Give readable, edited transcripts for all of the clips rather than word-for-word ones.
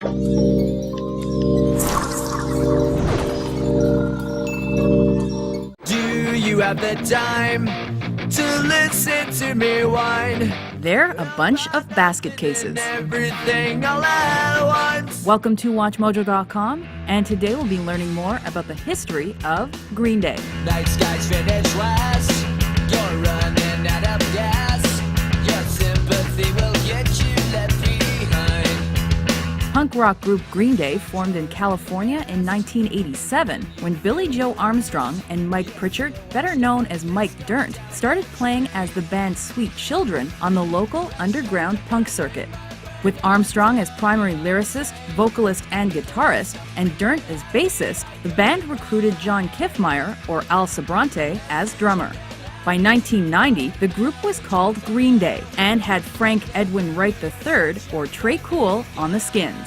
Do you have the time to listen to me whine? They're a bunch of basket cases. Everything all at once. Welcome to WatchMojo.com, and today we'll be learning more about the history of Green Day. Night skies finish last. You're running out of gas. Your sympathy will get you left behind. Punk rock group Green Day formed in California in 1987 when Billy Joe Armstrong and Mike Pritchard, better known as Mike Dirnt, started playing as the band Sweet Children on the local underground punk circuit. With Armstrong as primary lyricist, vocalist, and guitarist, and Dirnt as bassist, the band recruited John Kiffmeyer, or Al Sobrante, as drummer. By 1990, the group was called Green Day and had Frank Edwin Wright III, or Tré Cool, on the skins.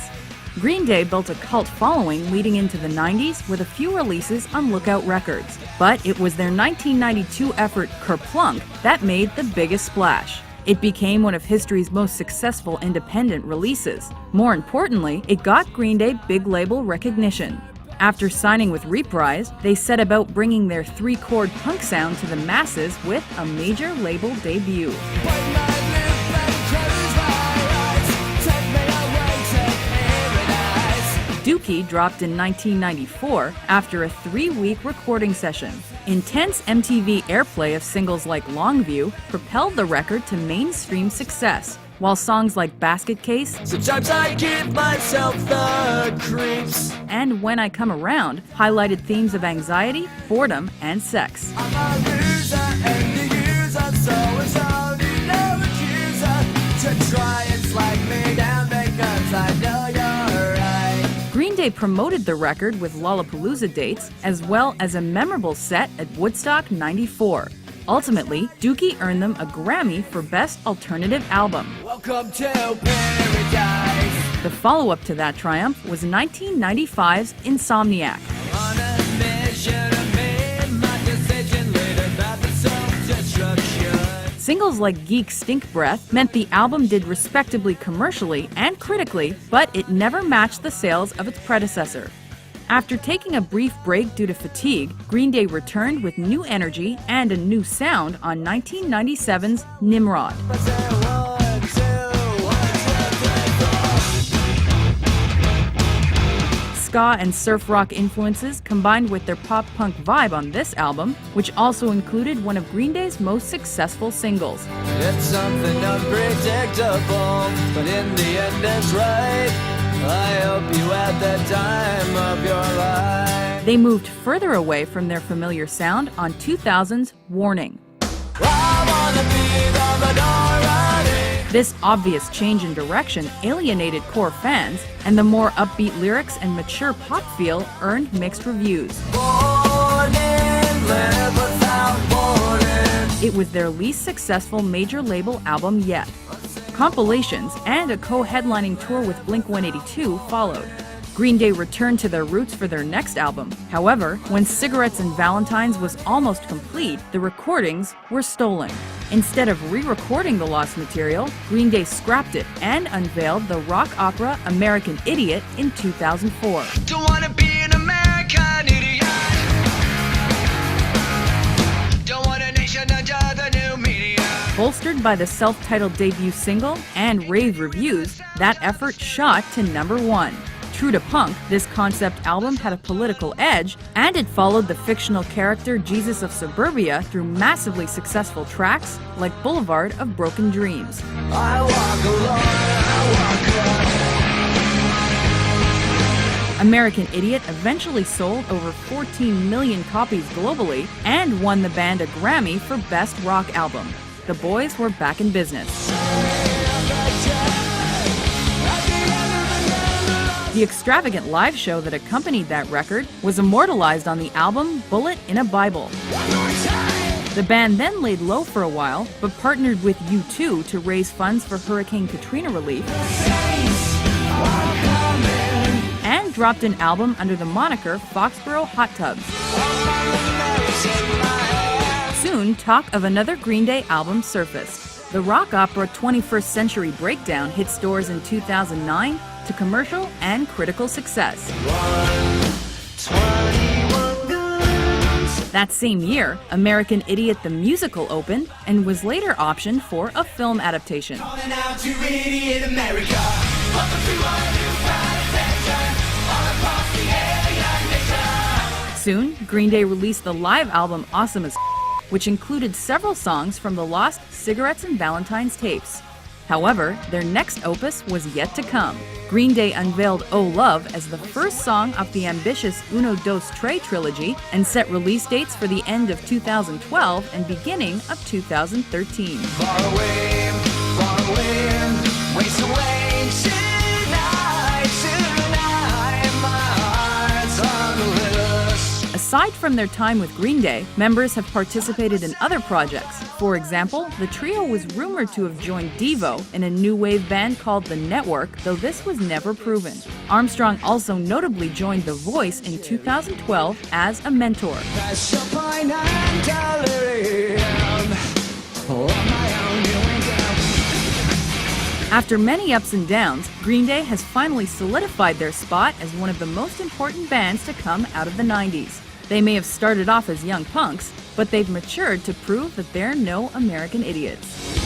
Green Day built a cult following leading into the 90s with a few releases on Lookout Records, but it was their 1992 effort Kerplunk that made the biggest splash. It became one of history's most successful independent releases. More importantly, it got Green Day big label recognition. After signing with Reprise, they set about bringing their three-chord punk sound to the masses with a major label debut. Dookie dropped in 1994 after a 3-week recording session. Intense MTV airplay of singles like Longview propelled the record to mainstream success, while songs like Basket Case, Sometimes I give myself the creeps, and When I Come Around highlighted themes of anxiety, boredom, and sex. I'm a loser and the user, so it's only no accuser to try and slag me down because I know you're right. Green Day promoted the record with Lollapalooza dates, as well as a memorable set at Woodstock '94. Ultimately, Dookie earned them a Grammy for Best Alternative Album. Welcome to paradise. The follow-up to that triumph was 1995's Insomniac. On a mission, I made my decision later about the self-destruction. Singles like Geek Stink Breath meant the album did respectably commercially and critically, but it never matched the sales of its predecessor. After taking a brief break due to fatigue, Green Day returned with new energy and a new sound on 1997's Nimrod. Ska and surf rock influences combined with their pop-punk vibe on this album, which also included one of Green Day's most successful singles. It's something unpredictable, but in the end it's right. I hope you had the time of your life. They moved further away from their familiar sound on 2000's Warning. I wanna be the minority. This obvious change in direction alienated core fans, and the more upbeat lyrics and mature pop feel earned mixed reviews. Born in, live without warning. It was their least successful major label album yet. Compilations and a co-headlining tour with Blink-182 followed. Green Day returned to their roots for their next album. However, when Cigarettes and Valentines was almost complete, the recordings were stolen. Instead of re-recording the lost material, Green Day scrapped it and unveiled the rock opera American Idiot in 2004. Don't wanna be an American idiot. Don't want a nation under the new media. Bolstered by the self-titled debut single and rave reviews, that effort shot to #1. True to punk, this concept album had a political edge, and it followed the fictional character Jesus of Suburbia through massively successful tracks like Boulevard of Broken Dreams. I walk alone, I walk alone. American Idiot eventually sold over 14 million copies globally and won the band a Grammy for Best Rock Album. The boys were back in business. The extravagant live show that accompanied that record was immortalized on the album Bullet in a Bible. The band then laid low for a while, but partnered with U2 to raise funds for Hurricane Katrina relief, and dropped an album under the moniker Foxborough Hot Tubs. Soon, talk of another Green Day album surfaced. The rock opera 21st Century Breakdown hit stores in 2009 to commercial and critical success. That same year, American Idiot the Musical opened and was later optioned for a film adaptation. Calling out to idiot America. Welcome to our new attention all across the alien nation. Soon, Green Day released the live album Awesome as which included several songs from the lost Cigarettes and Valentines tapes. However, their next opus was yet to come. Green Day unveiled Oh Love as the first song of the ambitious Uno Dos Tres trilogy and set release dates for the end of 2012 and beginning of 2013. Far away, ways away tonight, my heart's on the list. Aside from their time with Green Day, members have participated in other projects. For example, the trio was rumored to have joined Devo in a new wave band called The Network, though this was never proven. Armstrong also notably joined The Voice in 2012 as a mentor. Chopin and delirium. On my own, you ain't down. After many ups and downs, Green Day has finally solidified their spot as one of the most important bands to come out of the 90s. They may have started off as young punks, but they've matured to prove that they're no American idiots.